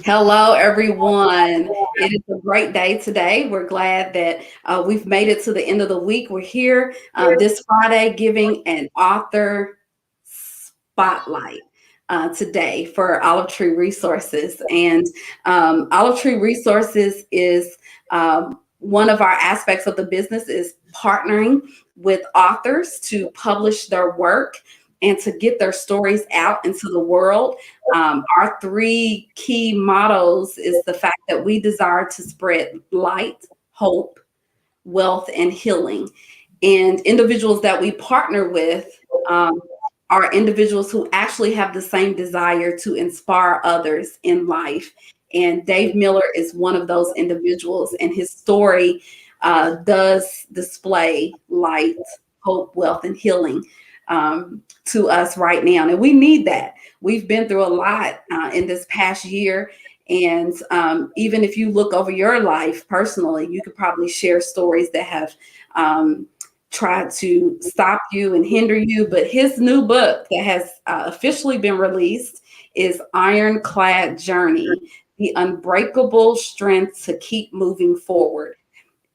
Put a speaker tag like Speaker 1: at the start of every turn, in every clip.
Speaker 1: Hello, everyone. It is a great day today. We're glad that we've made it to the end of the week. We're here this Friday giving an author spotlight today for Olive Tree Resources. And Olive Tree Resources is one of our aspects of the business is partnering with authors to publish their work and to get their stories out into the world. Our three key mottos is the fact that we desire to spread light, hope, wealth, and healing. And individuals that we partner with are individuals who actually have the same desire to inspire others in life. And Dave Miller is one of those individuals, and his story does display light, hope, wealth, and healing to us right now. And we need that. We've been through a lot in this past year. And even if you look over your life personally, you could probably share stories that have tried to stop you and hinder you. But his new book that has officially been released is Ironclad Journey, the Unbreakable Strength to Keep Moving Forward.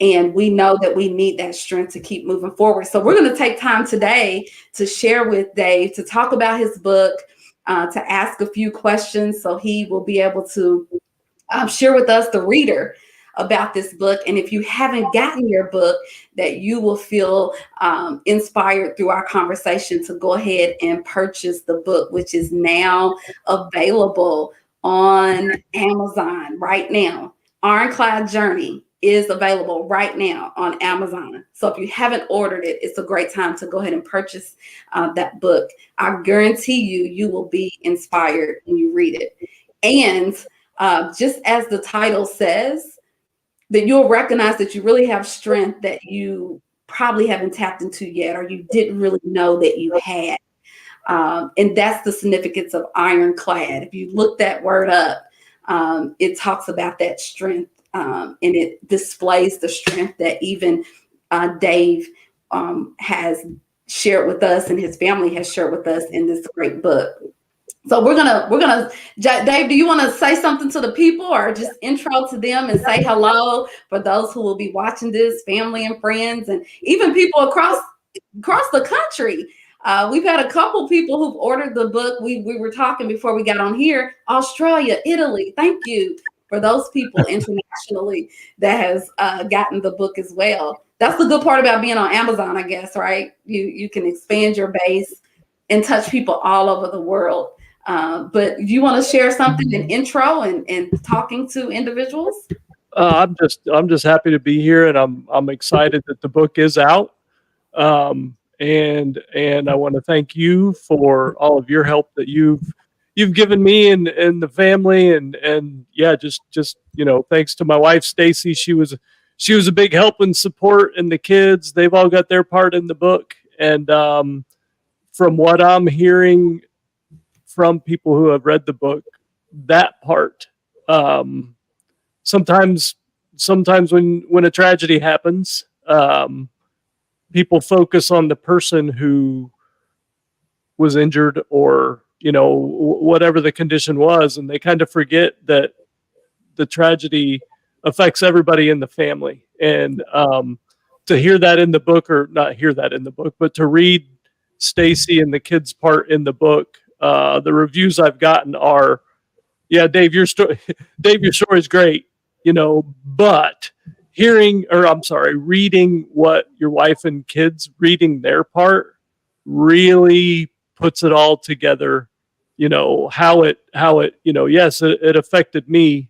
Speaker 1: And we know that we need that strength to keep moving forward. So we're going to take time today to share with Dave, to talk about his book, to ask a few questions so he will be able to share with us, the reader, about this book. And if you haven't gotten your book, that you will feel inspired through our conversation to go ahead and purchase the book, which is now available on Amazon right now. Ironclad Journey is available right now on Amazon. So if you haven't ordered it, it's a great time to go ahead and purchase that book. I guarantee you will be inspired when you read it. And just as the title says, that you'll recognize that you really have strength that you probably haven't tapped into yet, or you didn't really know that you had. And that's the significance of ironclad. If you look that word up, it talks about that strength. And it displays the strength that even Dave has shared with us, and his family has shared with us in this great book. So we're gonna, Dave, do you want to say something to the people, or just intro to them and say hello for those who will be watching this, family and friends, and even people across the country? We've had a couple people who've ordered the book. We were talking before we got on here, Australia, Italy. Thank you for those people internationally that has gotten the book as well. That's the good part about being on Amazon, I guess, right? You can expand your base and touch people all over the world. But do you want to share something, an intro and talking to individuals?
Speaker 2: I'm just happy to be here, and I'm excited that the book is out. And I want to thank you for all of your help that you've given me and the family, and yeah, just thanks to my wife Stacy. She was a big help and support, and the kids, they've all got their part in the book. And from what I'm hearing from people who have read the book, that part, sometimes when a tragedy happens, people focus on the person who was injured, or whatever the condition was, and they kind of forget that the tragedy affects everybody in the family. And to hear that in the book, or not hear that in the book, but to read Stacy and the kids' part in the book, the reviews I've gotten are, yeah, Dave, your story is great, but reading what your wife and kids, reading their part, really puts it all together. How it yes, it affected me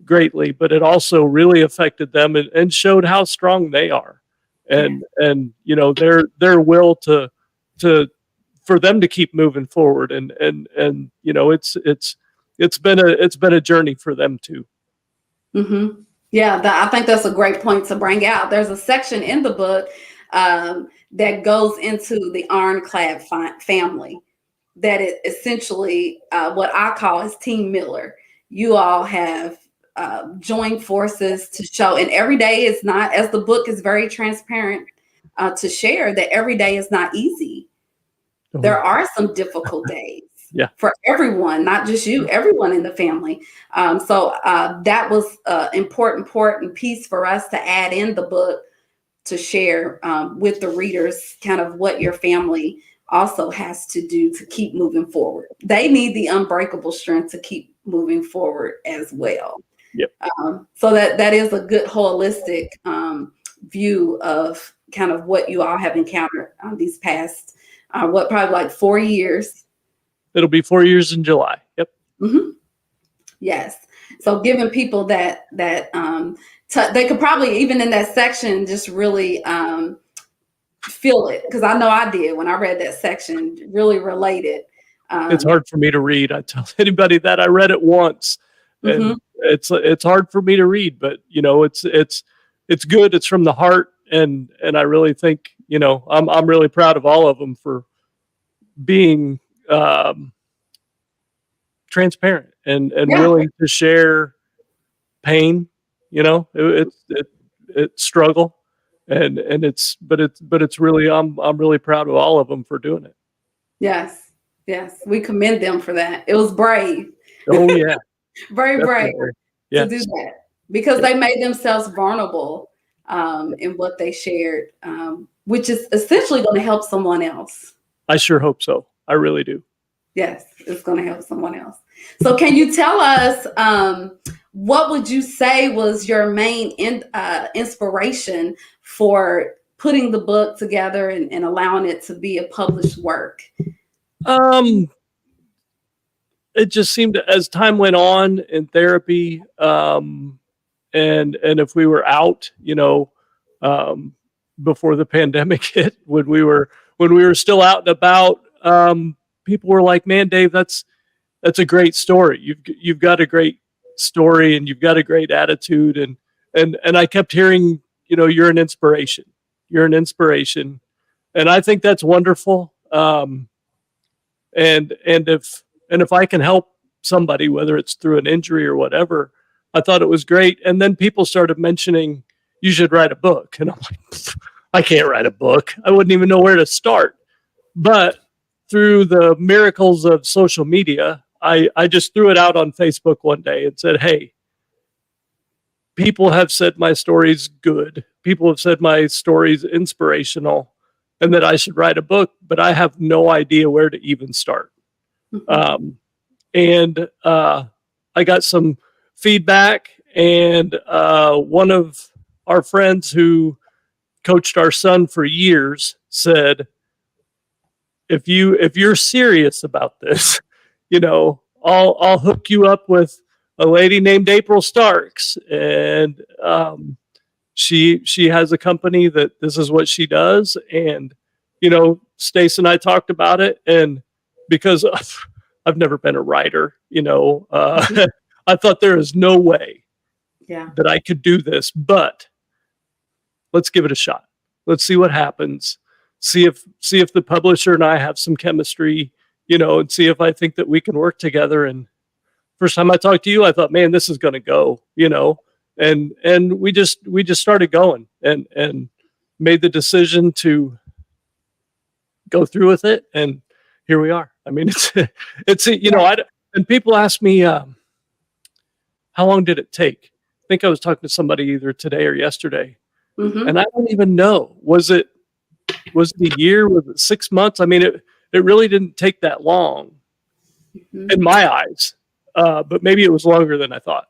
Speaker 2: greatly, but it also really affected them, and showed how strong they are, and their will to for them to keep moving forward, and it's been a journey for them too.
Speaker 1: Mm-hmm. Yeah, I think that's a great point to bring out. There's a section in the book that goes into the Ironclad family, that it essentially what I call is Team Miller. You all have joined forces to show, and every day is not, as the book is very transparent to share, that every day is not easy. There are some difficult days.
Speaker 2: Yeah.
Speaker 1: for everyone, not just you, everyone in the family. So that was an important piece for us to add in the book to share with the readers, kind of what your family also has to do to keep moving forward. They need the unbreakable strength to keep moving forward as well.
Speaker 2: Yep.
Speaker 1: So that is a good holistic view of kind of what you all have encountered these past, probably like 4 years.
Speaker 2: It'll be 4 years in July. Yep.
Speaker 1: Mm-hmm. Yes. So giving people that they could probably, even in that section, just really feel it, because I know I did when I read that section, really related.
Speaker 2: It's hard for me to read. I tell anybody that. I read it once, and
Speaker 1: Mm-hmm.
Speaker 2: it's hard for me to read, but it's good. It's from the heart, and I really think I'm really proud of all of them for being transparent and
Speaker 1: Yeah.
Speaker 2: willing to share pain. It's struggle, and it's really I'm really proud of all of them for doing it.
Speaker 1: Yes. Yes. We commend them for that. It was brave.
Speaker 2: Oh yeah,
Speaker 1: Very brave
Speaker 2: definitely.
Speaker 1: to do
Speaker 2: Yes.
Speaker 1: that, because
Speaker 2: Yep.
Speaker 1: they made themselves vulnerable in what they shared, which is essentially going to help someone else.
Speaker 2: I sure hope so. I really do.
Speaker 1: Yes, it's going to help someone else. So can you tell us, what would you say was your main inspiration for putting the book together and allowing it to be a published work?
Speaker 2: It just seemed as time went on in therapy, and if we were out, before the pandemic hit, when we were still out and about, people were like, "Man, Dave, that's a great story. You've got a great story, and you've got a great attitude." And I kept hearing, "You're an inspiration. You're an inspiration," and I think that's wonderful. And if I can help somebody, whether it's through an injury or whatever, I thought it was great. And then people started mentioning, you should write a book, and I'm like, I can't write a book. I wouldn't even know where to start. But through the miracles of social media, I just threw it out on Facebook one day and said, hey, people have said my story's good. People have said my story's inspirational, and that I should write a book, but I have no idea where to even start.
Speaker 1: Mm-hmm.
Speaker 2: And I got some feedback, and one of our friends who coached our son for years said, if you're serious about this, I'll hook you up with a lady named April Starks, and she has a company that this is what she does. And Stace and I talked about it, and because I've never been a writer, I thought there is no way that I could do this, but let's give it a shot. Let's see what happens. See if the publisher and I have some chemistry, and see if I think that we can work together. And first time I talked to you, I thought, man, this is going to go, and we just started going and made the decision to go through with it. And here we are. I mean, and people ask me, how long did it take? I think I was talking to somebody either today or yesterday,
Speaker 1: Mm-hmm.
Speaker 2: and I don't even know. Was it a year? Was it 6 months? I mean, it really didn't take that long in my eyes, but maybe it was longer than I thought.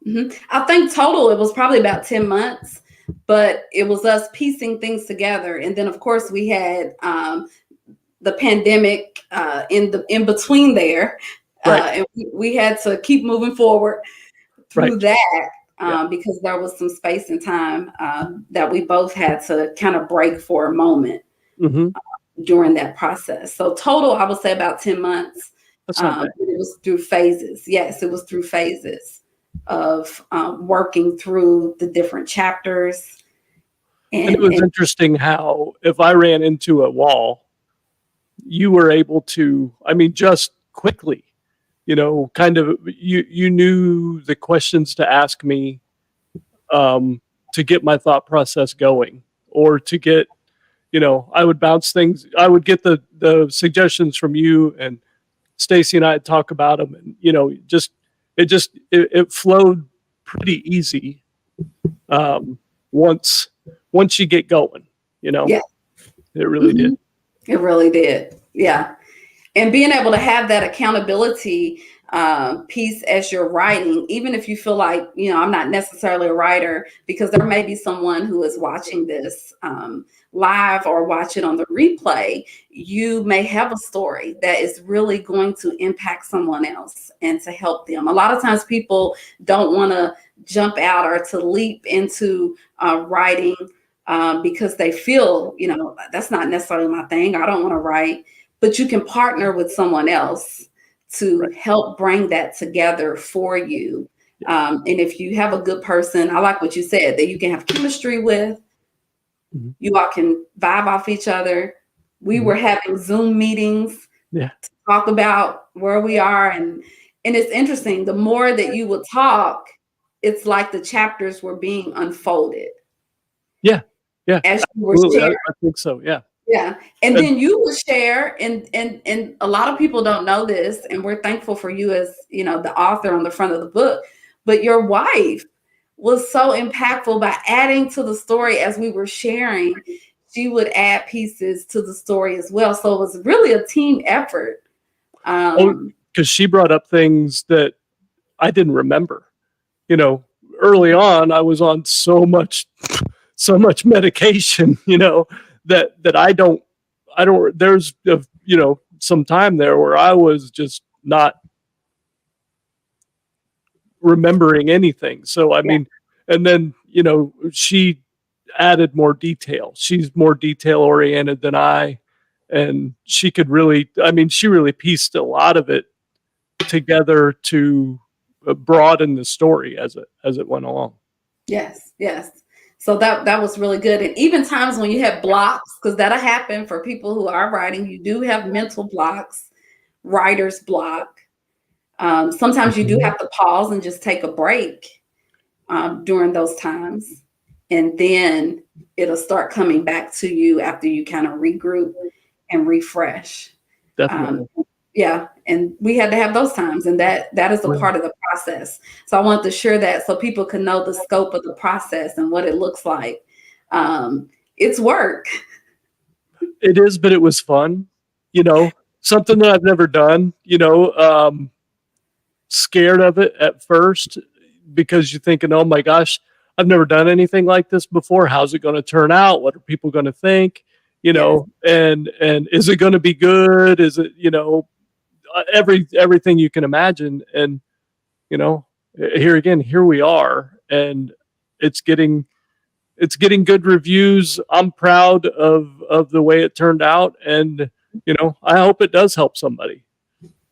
Speaker 1: Mm-hmm. I think total it was probably about 10 months, but it was us piecing things together. And then of course we had the pandemic in between there.
Speaker 2: Right.
Speaker 1: And we had to keep moving forward through
Speaker 2: Right.
Speaker 1: that.
Speaker 2: Yeah.
Speaker 1: Because there was some space and time that we both had to kind of break for a moment
Speaker 2: Mm-hmm.
Speaker 1: during that process. So total, I would say about 10 months.
Speaker 2: That's not bad.
Speaker 1: It was through phases. Yes, it was through phases of working through the different chapters.
Speaker 2: And it was interesting how if I ran into a wall, you were able to, I mean, just quickly, kind of, you knew the questions to ask me to get my thought process going, or to get, I would bounce things. I would get the suggestions from you and Stacy and I talk about them, and it flowed pretty easy once you get going.
Speaker 1: Yeah.
Speaker 2: It really did.
Speaker 1: It really did. Yeah. And being able to have that accountability piece as you're writing, even if you feel like, I'm not necessarily a writer, because there may be someone who is watching this live or watch it on the replay, you may have a story that is really going to impact someone else and to help them. A lot of times people don't want to jump out or to leap into writing because they feel, that's not necessarily my thing. I don't want to write. But you can partner with someone else to help bring that together for you. And if you have a good person, I like what you said, that you can have chemistry with, you all can vibe off each other. We were having Zoom meetings to talk about where we are. And it's interesting, the more that you would talk, it's like the chapters were being unfolded.
Speaker 2: Yeah.
Speaker 1: As you were
Speaker 2: Absolutely.
Speaker 1: sharing.
Speaker 2: I think so. Yeah.
Speaker 1: Yeah. And then you will share, and a lot of people don't know this, and we're thankful for you as, the author on the front of the book, but your wife was so impactful by adding to the story as we were sharing. She would add pieces to the story as well. So it was really a team effort.
Speaker 2: Because she brought up things that I didn't remember. Early on, I was on so much medication, that I don't, there's, some time there where I was just not remembering anything. So, I mean, and then, she added more detail. She's more detail oriented than I, and she could really, she really pieced a lot of it together to broaden the story as it went along.
Speaker 1: Yes. So that was really good. And even times when you have blocks, because that'll happen for people who are writing, you do have mental blocks, writer's block. Sometimes you do have to pause and just take a break during those times. And then it'll start coming back to you after you kind of regroup and refresh.
Speaker 2: Definitely.
Speaker 1: Yeah. And we had to have those times, and that is a part of the process. So I wanted to share that so people can know the scope of the process and what it looks like. It's work.
Speaker 2: It is, but it was fun, something that I've never done, scared of it at first because you're thinking, oh my gosh, I've never done anything like this before. How's it going to turn out? What are people going to think? And is it going to be good? Is it, everything you can imagine. And, here we are, and it's getting good reviews. I'm proud of the way it turned out, and I hope it does help somebody.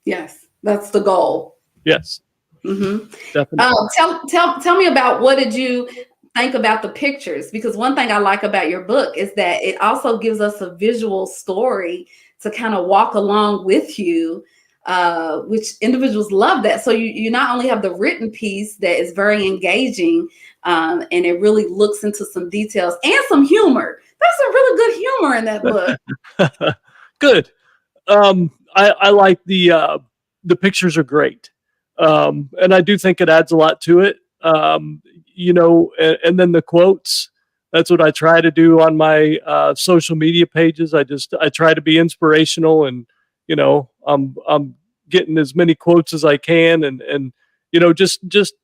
Speaker 1: Yes, that's the goal.
Speaker 2: Yes,
Speaker 1: definitely. Tell me about, what did you think about the pictures? Because one thing I like about your book is that it also gives us a visual story to kind of walk along with you, which individuals love that. So you not only have the written piece that is very engaging, and it really looks into some details and some humor. There's some really good humor in that book.
Speaker 2: Good. I like the pictures are great. And I do think it adds a lot to it. And then the quotes, that's what I try to do on my social media pages. I try to be inspirational, and, I'm getting as many quotes as I can. And just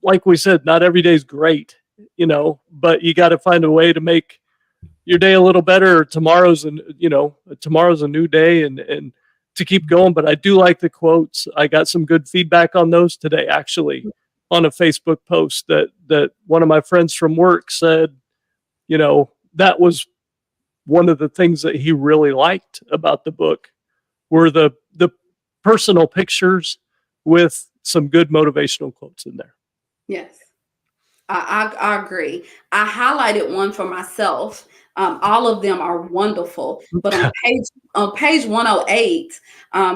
Speaker 2: like we said, not every day's great, but you got to find a way to make your day a little better. Tomorrow's a new day, and to keep going. But I do like the quotes. I got some good feedback on those today, actually, on a Facebook post that one of my friends from work said, that was one of the things that he really liked about the book, were the personal pictures with some good motivational quotes in there.
Speaker 1: Yes, I agree. I highlighted one for myself. All of them are wonderful, but on page 108,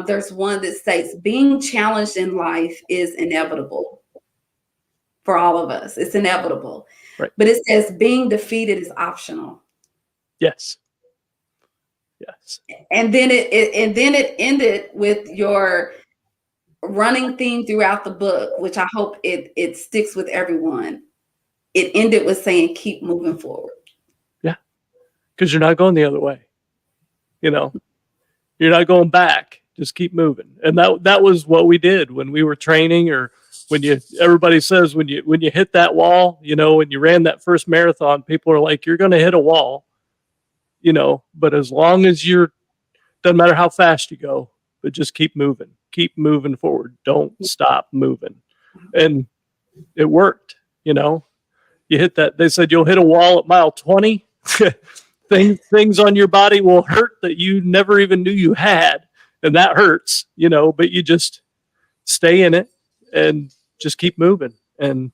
Speaker 1: there's one that states, "Being challenged in life is inevitable for all of us. It's inevitable."
Speaker 2: Right.
Speaker 1: But it says, "Being defeated is optional."
Speaker 2: Yes. Yes.
Speaker 1: And then it ended with your running theme throughout the book, which I hope it sticks with everyone. It ended with saying, keep moving forward.
Speaker 2: Yeah. Because you're not going the other way. You know, you're not going back. Just keep moving. And that was what we did when we were training, or everybody says when you hit that wall, when you ran that first marathon, people are like, you're going to hit a wall, but as long as doesn't matter how fast you go, but just keep moving forward. Don't stop moving. And it worked, you hit that. They said you'll hit a wall at mile 20. Things on your body will hurt that you never even knew you had. And that hurts, but you just stay in it and just keep moving. And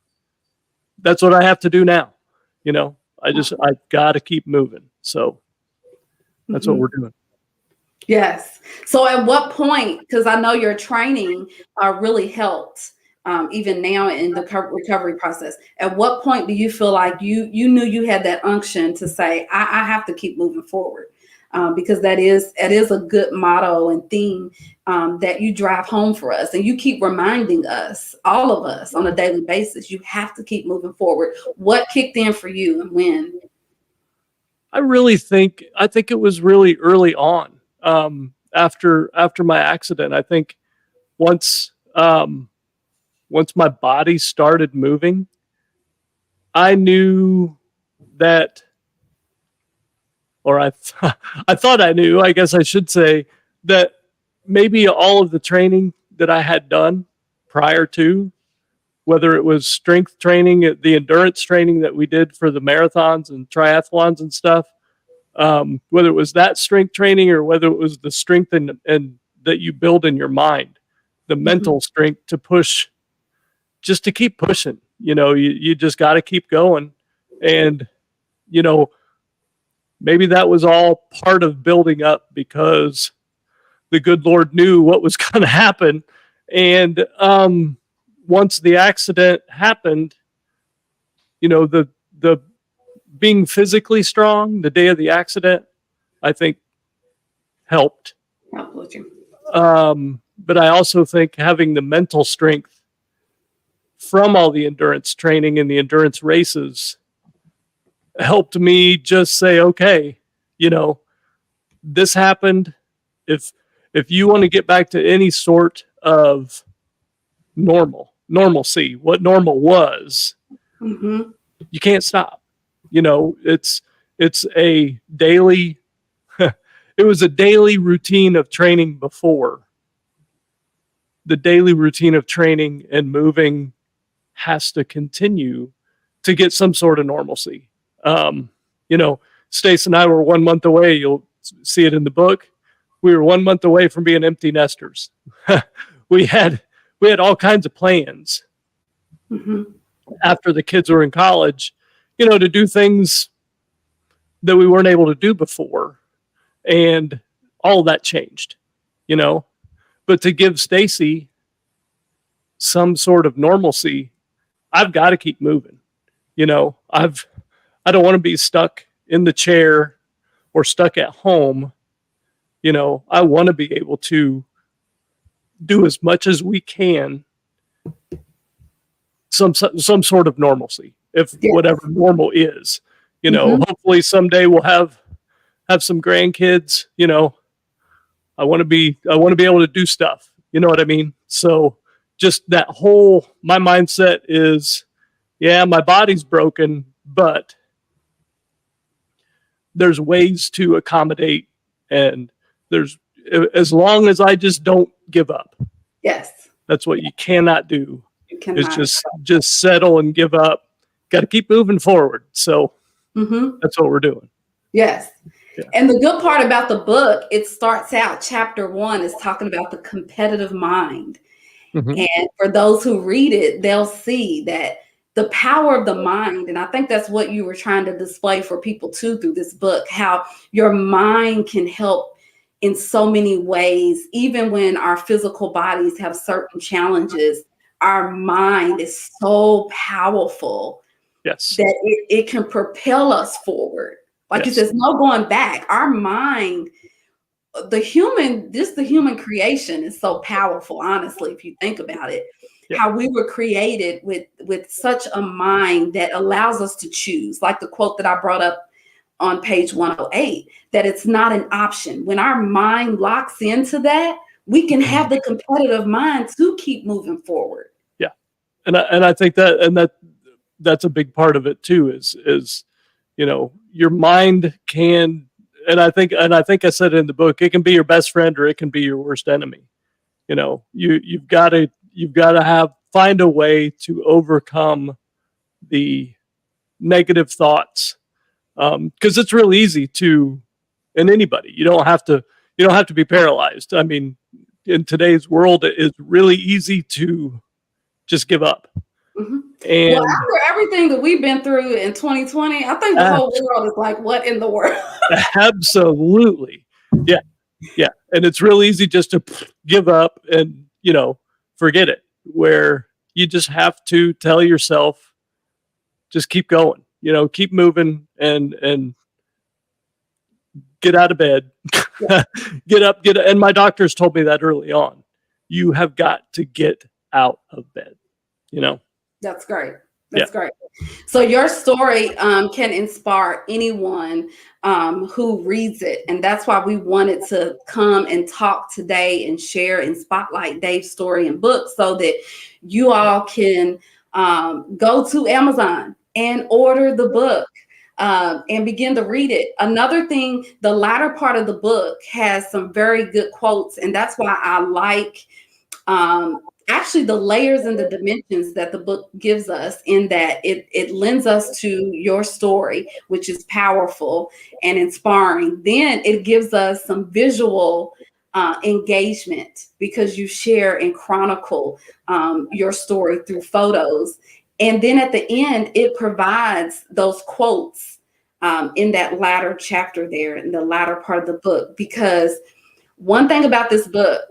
Speaker 2: that's what I have to do now. I got to keep moving. So that's what we're doing.
Speaker 1: Yes. So at what point, because I know your training really helped even now in the recovery process, at what point do you feel like you knew you had that unction to say, I have to keep moving forward? Because that is a good motto and theme that you drive home for us. And you keep reminding us, all of us, on a daily basis, you have to keep moving forward. What kicked in for you and when?
Speaker 2: I think it was really early on. After my accident, I think once my body started moving, I knew that, or I thought I knew, I guess I should say, that maybe all of the training that I had done prior to, whether it was strength training, the endurance training that we did for the marathons and triathlons and stuff, whether it was that strength training or whether it was the strength and that you build in your mind, the mental strength to push, just to keep pushing. You just got to keep going. And, maybe that was all part of building up because the good Lord knew what was going to happen. And once the accident happened, the being physically strong the day of the accident, I think helped. But I also think having the mental strength from all the endurance training and the endurance races helped me just say, okay, this happened. If you want to get back to any sort of normalcy, what normal was, you can't stop. It's a daily, it was a daily routine of training before. The daily routine of training and moving has to continue to get some sort of normalcy. Stace and I were 1 month away. You'll see it in the book. We were 1 month away from being empty nesters. we had all kinds of plans after the kids were in college, to do things that we weren't able to do before. And all of that changed, but to give Stacy some sort of normalcy, I've got to keep moving. I don't want to be stuck in the chair or stuck at home. I want to be able to do as much as we can, some sort of normalcy, if whatever normal is. Hopefully someday we'll have some grandkids. I want to be able to do stuff. You know what I mean? So just my mindset is, yeah, my body's broken, but there's ways to accommodate, and as long as I just don't give up.
Speaker 1: Yes.
Speaker 2: That's what you cannot do. Is just settle and give up. Got to keep moving forward. So that's what we're doing.
Speaker 1: Yes. Yeah. And the good part about the book, it starts out, chapter 1 is talking about the competitive mind. And for those who read it, they'll see that the power of the mind. And I think that's what you were trying to display for people too through this book, how your mind can help in so many ways. Even when our physical bodies have certain challenges, our mind is so powerful that it can propel us forward. Like you said, no going back. Our mind the human creation is so powerful, honestly, if you think about it.
Speaker 2: Yeah.
Speaker 1: How we were created with such a mind that allows us to choose, like the quote that I brought up on page 108, that it's not an option. When our mind locks into that, we can have the competitive mind to keep moving forward.
Speaker 2: Yeah. And I think that's a big part of it too, is your mind can, and I think I said it in the book, it can be your best friend or it can be your worst enemy. You've got to find a way to overcome the negative thoughts, because it's real easy to, and anybody, you don't have to be paralyzed. I mean, in today's world, it's really easy to just give up.
Speaker 1: Mm-hmm. Well,
Speaker 2: And
Speaker 1: after everything that we've been through in 2020, I think the whole world is like, what in the world?
Speaker 2: absolutely. Yeah. Yeah. And it's real easy just to give up and, forget it, where you just have to tell yourself, just keep going, keep moving and get out of bed,
Speaker 1: Yeah.
Speaker 2: get up. And my doctors told me that early on. You have got to get out of bed,
Speaker 1: That's great. That's great. So your story can inspire anyone who reads it. And that's why we wanted to come and talk today and share and spotlight Dave's story and book, so that you all can go to Amazon and order the book and begin to read it. Another thing, the latter part of the book has some very good quotes. And that's why I like actually the layers and the dimensions that the book gives us, in that it lends us to your story, which is powerful and inspiring. Then it gives us some visual engagement, because you share and chronicle your story through photos. And then at the end, it provides those quotes in that latter chapter there, in the latter part of the book. Because one thing about this book,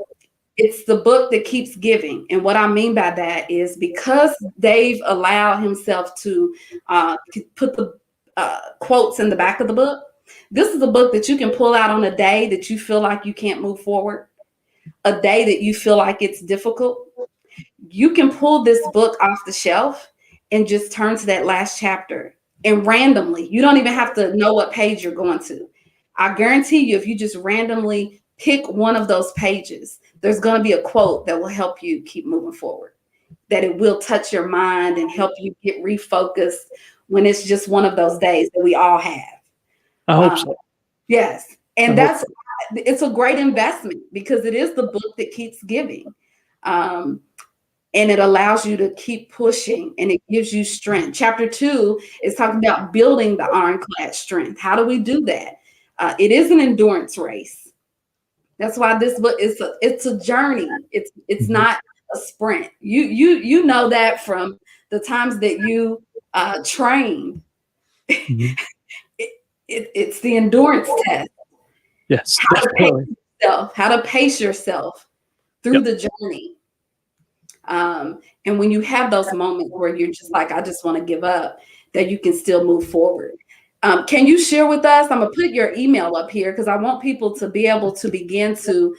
Speaker 1: it's the book that keeps giving. And what I mean by that is, because Dave allowed himself to put the quotes in the back of the book, this is a book that you can pull out on a day that you feel like you can't move forward, a day that you feel like it's difficult. You can pull this book off the shelf and just turn to that last chapter. And randomly, you don't even have to know what page you're going to. I guarantee you, if you just randomly pick one of those pages, there's going to be a quote that will help you keep moving forward, that it will touch your mind and help you get refocused when it's just one of those days that we all have.
Speaker 2: I hope so.
Speaker 1: Yes. And it's a great investment, because it is the book that keeps giving. And it allows you to keep pushing, and it gives you strength. Chapter 2 is talking about building the ironclad strength. How do we do that? It is an endurance race. That's why this book is it's a journey. It's not a sprint. You know that from the times that you trained.
Speaker 2: Mm-hmm.
Speaker 1: It's the endurance test.
Speaker 2: Yes,
Speaker 1: how to pace yourself through the journey. And when you have those moments where you're just like, I just want to give up, that you can still move forward. Can you share with us? I'm going to put your email up here, because I want people to be able to begin to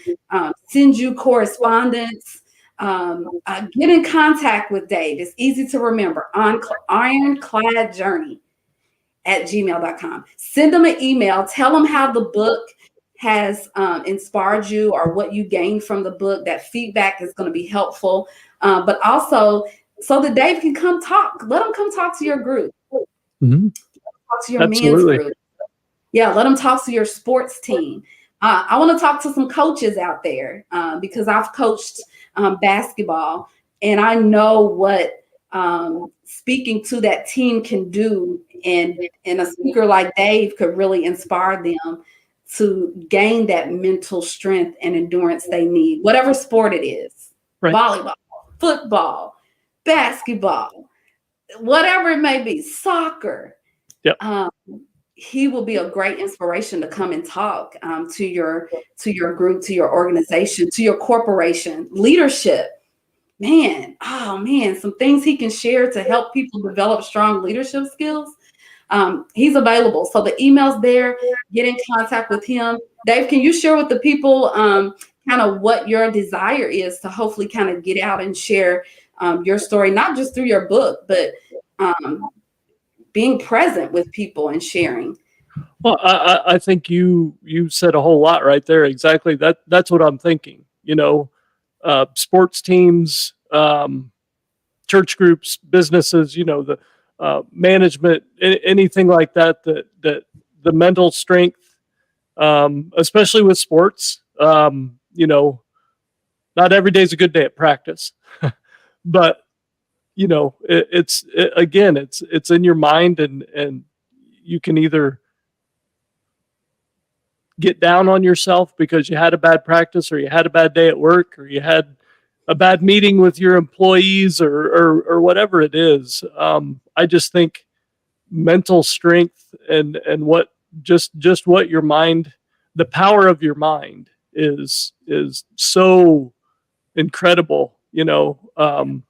Speaker 1: send you correspondence. Get in contact with Dave. It's easy to remember. Ironclad Journey @gmail.com. Send them an email. Tell them how the book has inspired you, or what you gained from the book. That feedback is going to be helpful. But also, so that Dave can come talk. Let him come talk to your group.
Speaker 2: Mm-hmm.
Speaker 1: Talk to your men's group. Yeah, let them talk to your sports team. I want to talk to some coaches out there, because I've coached basketball, and I know what speaking to that team can do. And a speaker like Dave could really inspire them to gain that mental strength and endurance they need, whatever sport it is. Right. Volleyball, football, basketball, whatever it may be, soccer.
Speaker 2: Yep.
Speaker 1: He will be a great inspiration to come and talk to your group, to your organization, to your corporation. Leadership, man, some things he can share to help people develop strong leadership skills. he's available. So the email's there. Get in contact with him. Dave, can you share with the people kind of what your desire is to hopefully kind of get out and share your story, not just through your book, but being present with people and sharing?
Speaker 2: Well, I think you said a whole lot right there. Exactly. That's what I'm thinking. Sports teams, church groups, businesses. The management, anything like that. That the mental strength, especially with sports. Not every day is a good day at practice, but it's in your mind, and you can either get down on yourself because you had a bad practice, or you had a bad day at work, or you had a bad meeting with your employees, or whatever it is. I just think mental strength and what just what your mind, the power of your mind is so incredible, and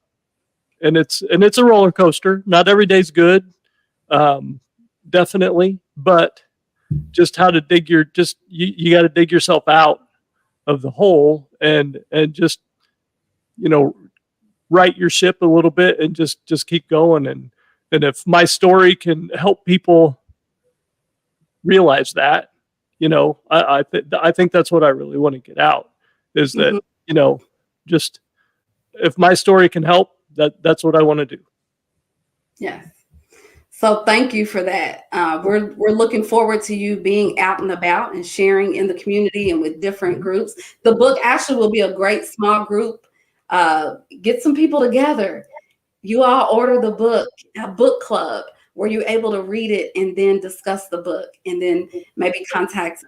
Speaker 2: it's a roller coaster. Not every day's good, definitely, but just how to you got to dig yourself out of the hole, and just right your ship a little bit, and just keep going. And if my story can help people realize that, I think that's what I really want to get out, is that just if my story can help, that's what I want to do.
Speaker 1: Yes. So thank you for that. We're looking forward to you being out and about and sharing in the community and with different groups. The book actually will be a great small group. Get some people together. You all order the book, a book club where you're able to read it and then discuss the book, and then maybe contact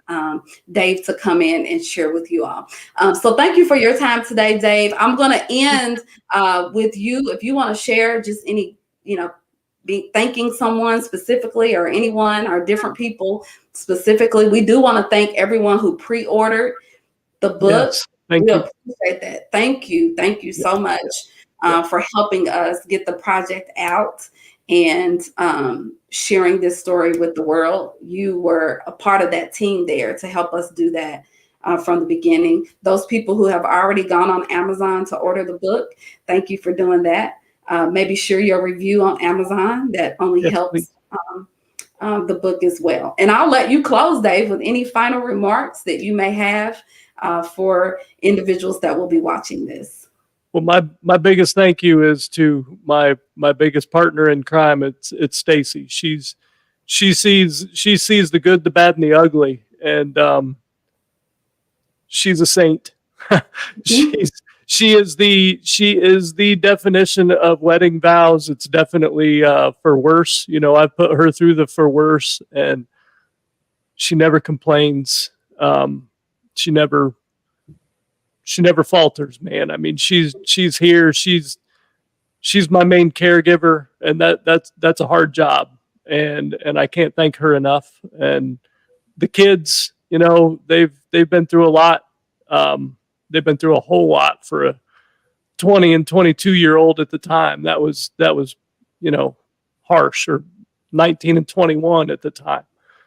Speaker 1: Dave to come in and share with you all. So thank you for your time today, Dave. I'm going to end with you. If you want to share just any, be thanking someone specifically, or anyone, or different people specifically. We do want to thank everyone who pre-ordered the book.
Speaker 2: Yes, thank
Speaker 1: we
Speaker 2: you.
Speaker 1: appreciate that. Thank you so much for helping us get the project out and sharing this story with the world. You were a part of that team there to help us do that from the beginning. Those people who have already gone on Amazon to order the book, thank you for doing that. Maybe share your review on Amazon. That only helps the book as well. And I'll let you close, Dave, with any final remarks that you may have for individuals that will be watching this.
Speaker 2: Well, my biggest thank you is to my biggest partner in crime. It's Stacy. She sees the good, the bad, and the ugly, and she's a saint. She is the definition of wedding vows. It's definitely for worse. I've put her through the for worse, and she never complains. She never falters, man. I mean, she's here. She's my main caregiver, and that's a hard job, and I can't thank her enough. And the kids, they've been through a lot. They've been through a whole lot for a 20 and 22-year-old at the time. That was harsh, or 19 and 21 at the time.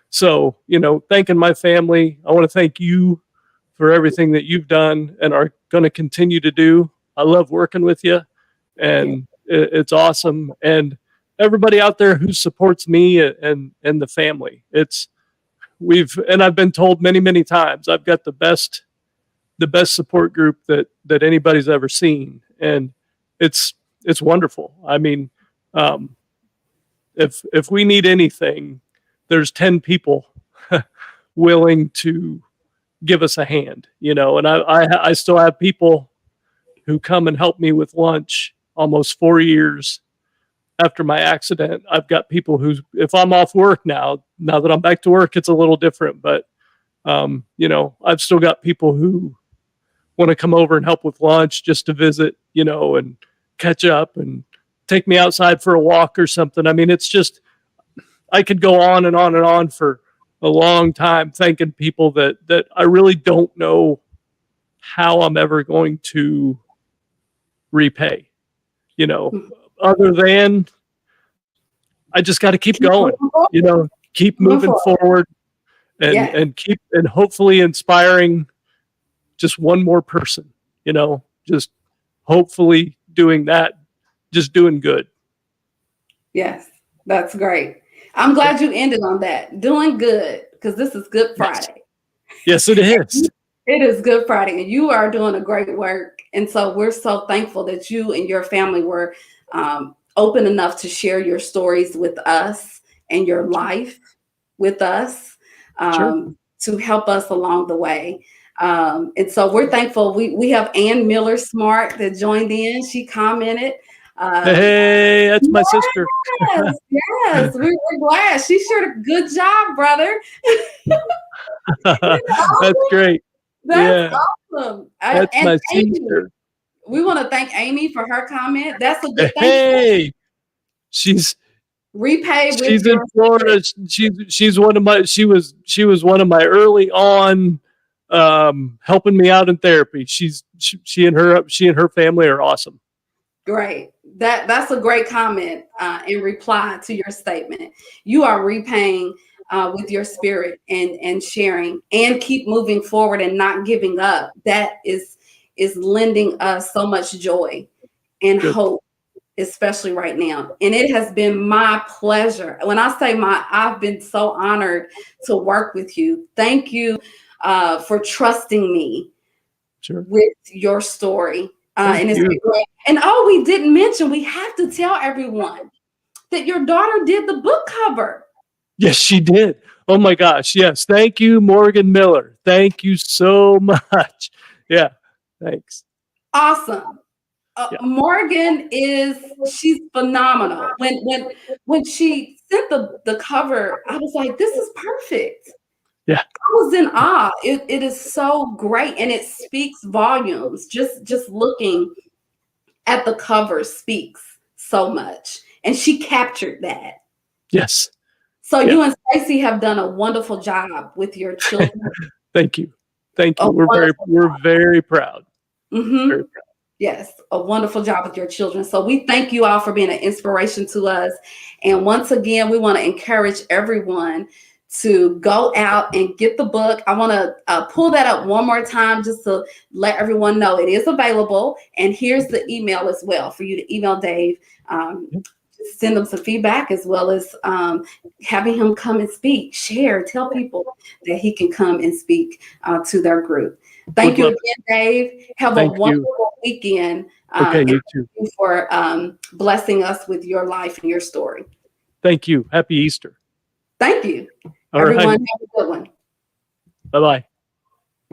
Speaker 2: So, thanking my family. I want to thank you for everything that you've done and are going to continue to do. I love working with you, and it's awesome. And everybody out there who supports me and the family, and I've been told many, many times, I've got the best support group that anybody's ever seen. And it's wonderful. I mean, if we need anything, there's 10 people willing to give us a hand, and I still have people who come and help me with lunch almost 4 years after my accident. I've got people who, if I'm off work now that I'm back to work, it's a little different, but I've still got people who want to come over and help with lunch just to visit, and catch up and take me outside for a walk or something. I mean, it's just, I could go on and on and on for a long time thanking people that I really don't know how I'm ever going to repay, other than I just got to keep
Speaker 1: Keep
Speaker 2: going,
Speaker 1: moving forward.
Speaker 2: you know, keep
Speaker 1: Moving
Speaker 2: moving
Speaker 1: forward.
Speaker 2: forward
Speaker 1: Yeah.
Speaker 2: and keep, and hopefully inspiring just one more person, you know, just hopefully doing that, just doing good.
Speaker 1: Yes. That's great. I'm glad you ended on that. Doing good, because this is Good
Speaker 2: Yes.
Speaker 1: Friday.
Speaker 2: Yes, it is.
Speaker 1: It is Good Friday, and you are doing a great work. And so we're so thankful that you and your family were open enough to share your stories with us and your life with us,
Speaker 2: Sure.
Speaker 1: to help us along the way. And so we're thankful. We have Ann Miller Smart that joined in. She commented. Um,
Speaker 2: Hey, that's my sister.
Speaker 1: yes, yes, we're glad. She shared a good job, brother.
Speaker 2: That's great.
Speaker 1: That's
Speaker 2: Yeah,
Speaker 1: awesome.
Speaker 2: that's
Speaker 1: And
Speaker 2: my
Speaker 1: Amy,
Speaker 2: sister.
Speaker 1: we want to thank Amy for her comment. That's a good thing.
Speaker 2: Hey, she's
Speaker 1: Repay with
Speaker 2: she's in
Speaker 1: your
Speaker 2: Florida.
Speaker 1: spirit.
Speaker 2: She's one of my she was one of my early on helping me out in therapy. She and her family are awesome.
Speaker 1: Great. That's a great comment in reply to your statement. You are repaying with your spirit and sharing and keep moving forward and not giving up. That is lending us so much joy and
Speaker 2: Good.
Speaker 1: hope, especially right now. And it has been my pleasure. When I say I've been so honored to work with you. Thank you for trusting me
Speaker 2: Sure.
Speaker 1: with your story.
Speaker 2: Thank
Speaker 1: And it's
Speaker 2: you.
Speaker 1: been great. And we didn't mention, we have to tell everyone that your daughter did the book cover.
Speaker 2: Yes, she did. Oh my gosh. Yes. Thank you, Morgan Miller. Thank you so much. Yeah. Thanks.
Speaker 1: Awesome.
Speaker 2: Yeah.
Speaker 1: Morgan she's phenomenal. When she sent the cover, I was like, this is perfect.
Speaker 2: Yeah.
Speaker 1: I was in awe. It is so great, and it speaks volumes. Just looking at the cover speaks so much, and she captured that.
Speaker 2: Yes.
Speaker 1: So
Speaker 2: Yeah.
Speaker 1: you and Stacey have done a wonderful job with your children.
Speaker 2: Thank you. Thank you.
Speaker 1: A wonderful
Speaker 2: We're very proud. Very
Speaker 1: Mhm.
Speaker 2: proud.
Speaker 1: Yes, a wonderful job with your children. So we thank you all for being an inspiration to us. And once again, we want to encourage everyone to go out and get the book. I want to pull that up one more time just to let everyone know it is available. And here's the email as well for you to email Dave. Send them some feedback, as well as having him come and speak, share, tell people that he can come and speak to their group. Thank you again, Dave. Have a wonderful weekend.
Speaker 2: Okay,
Speaker 1: And
Speaker 2: you
Speaker 1: thank
Speaker 2: too.
Speaker 1: you for blessing us with your life and your story.
Speaker 2: Thank you. Happy Easter.
Speaker 1: Thank you.
Speaker 2: All
Speaker 1: Everyone,
Speaker 2: right.
Speaker 1: have a good one.
Speaker 2: Bye-bye.